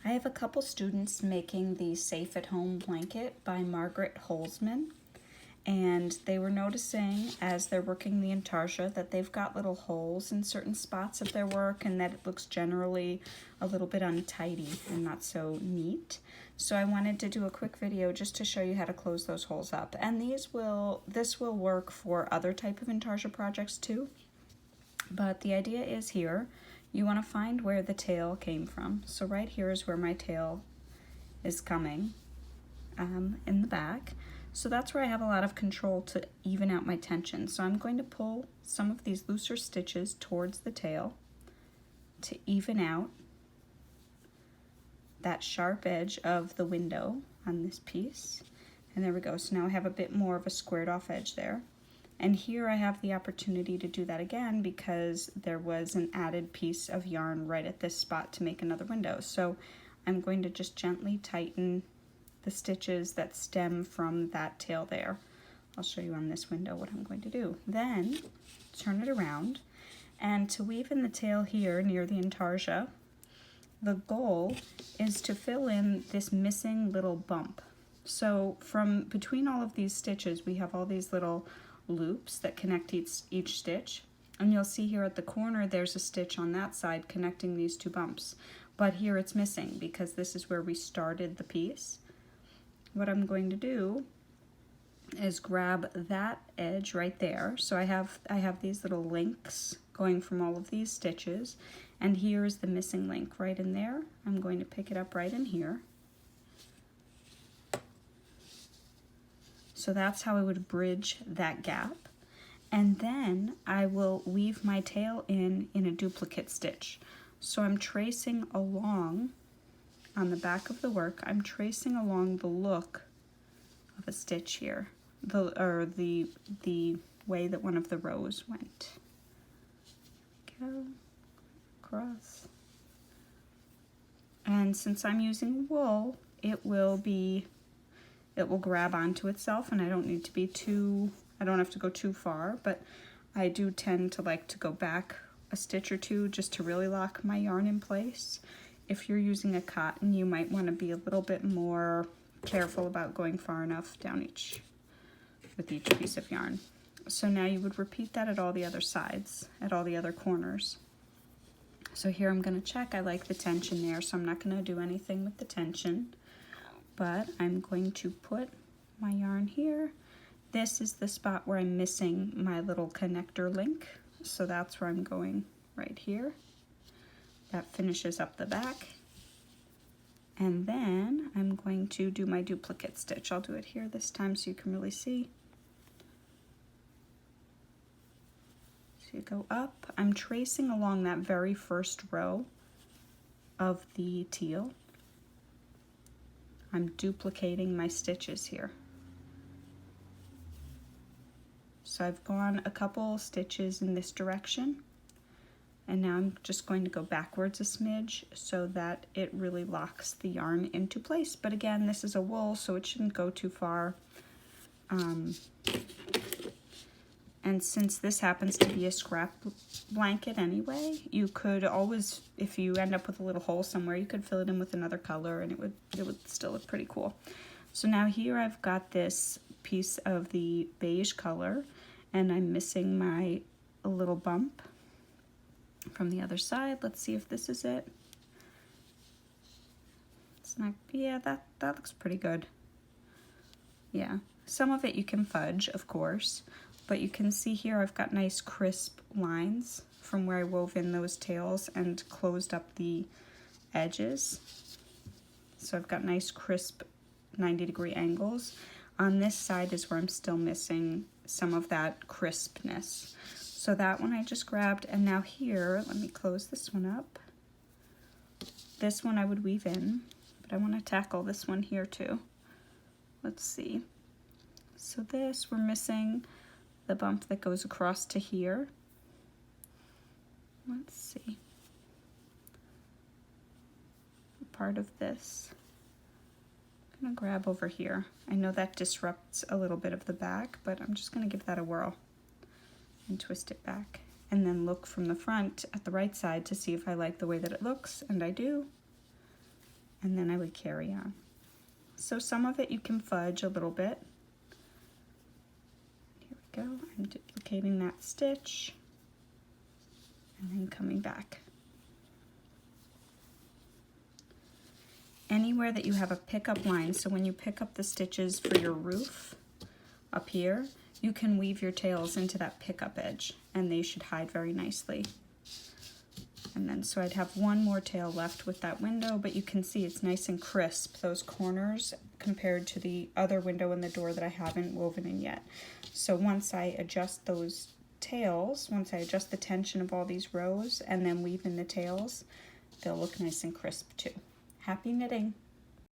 I have a couple students making the Safe at Home blanket by Margaret Holzman, and they were noticing as they're working the intarsia that they've got little holes in certain spots of their work and that it looks generally a little bit untidy and not so neat. So I wanted to do a quick video just to show you how to close those holes up. And this will work for other type of intarsia projects too. But the idea is here, you want to find where the tail came from. So right here is where my tail is coming in the back. So that's where I have a lot of control to even out my tension. So I'm going to pull some of these looser stitches towards the tail to even out that sharp edge of the window on this piece. And there we go. So now I have a bit more of a squared off edge there. And here I have the opportunity to do that again because there was an added piece of yarn right at this spot to make another window. So I'm going to just gently tighten the stitches that stem from that tail there. I'll show you on this window what I'm going to do. Then turn it around, and to weave in the tail here near the intarsia, the goal is to fill in this missing little bump. So from between all of these stitches, we have all these little loops that connect each stitch, and you'll see here at the corner there's a stitch on that side connecting these two bumps, but here it's missing because this is where we started the piece. What I'm going to do is grab that edge right there. So I have these little links going from all of these stitches, and here is the missing link right in there. I'm going to pick it up right in here. So that's how I would bridge that gap. And then I will weave my tail in a duplicate stitch. So I'm tracing along on the back of the work, I'm tracing along the look of a stitch here, the way that one of the rows went. Go across. And since I'm using wool, it will grab onto itself, and I don't have to go too far, but I do tend to like to go back a stitch or two just to really lock my yarn in place. If you're using a cotton, you might want to be a little bit more careful about going far enough down with each piece of yarn. So now you would repeat that at all the other sides, at all the other corners. So here I'm going to check. I like the tension there, so I'm not going to do anything with the tension, but I'm going to put my yarn here. This is the spot where I'm missing my little connector link, so that's where I'm going right here. That finishes up the back. And then I'm going to do my duplicate stitch. I'll do it here this time so you can really see. So you go up. I'm tracing along that very first row of the teal. I'm duplicating my stitches here. So I've gone a couple stitches in this direction. And now I'm just going to go backwards a smidge so that it really locks the yarn into place. But again, this is a wool, so it shouldn't go too far. And since this happens to be a scrap blanket anyway, you could always, if you end up with a little hole somewhere, you could fill it in with another color and it would still look pretty cool. So now here I've got this piece of the beige color, and I'm missing my little bump from the other side. Let's see if this is it. It's not, yeah, that looks pretty good. Yeah, some of it you can fudge, of course, but you can see here I've got nice crisp lines from where I wove in those tails and closed up the edges. So I've got nice crisp 90-degree angles. On this side is where I'm still missing some of that crispness. So that one I just grabbed, and now here, let me close this one up. This one I would weave in, but I want to tackle this one here too. Let's see. So this, we're missing the bump that goes across to here. Let's see. Part of this. I'm gonna grab over here. I know that disrupts a little bit of the back, but I'm just gonna give that a whirl and twist it back, and then look from the front at the right side to see if I like the way that it looks, and I do. and then I would carry on. So some of it you can fudge a little bit. Here we go, I'm duplicating that stitch and then coming back. Anywhere that you have a pickup line, so when you pick up the stitches for your roof up here, you can weave your tails into that pickup edge and they should hide very nicely. And then so I'd have one more tail left with that window, but you can see it's nice and crisp, those corners, compared to the other window in the door that I haven't woven in yet. So once I adjust those tails, once I adjust the tension of all these rows and then weave in the tails, they'll look nice and crisp too. Happy knitting!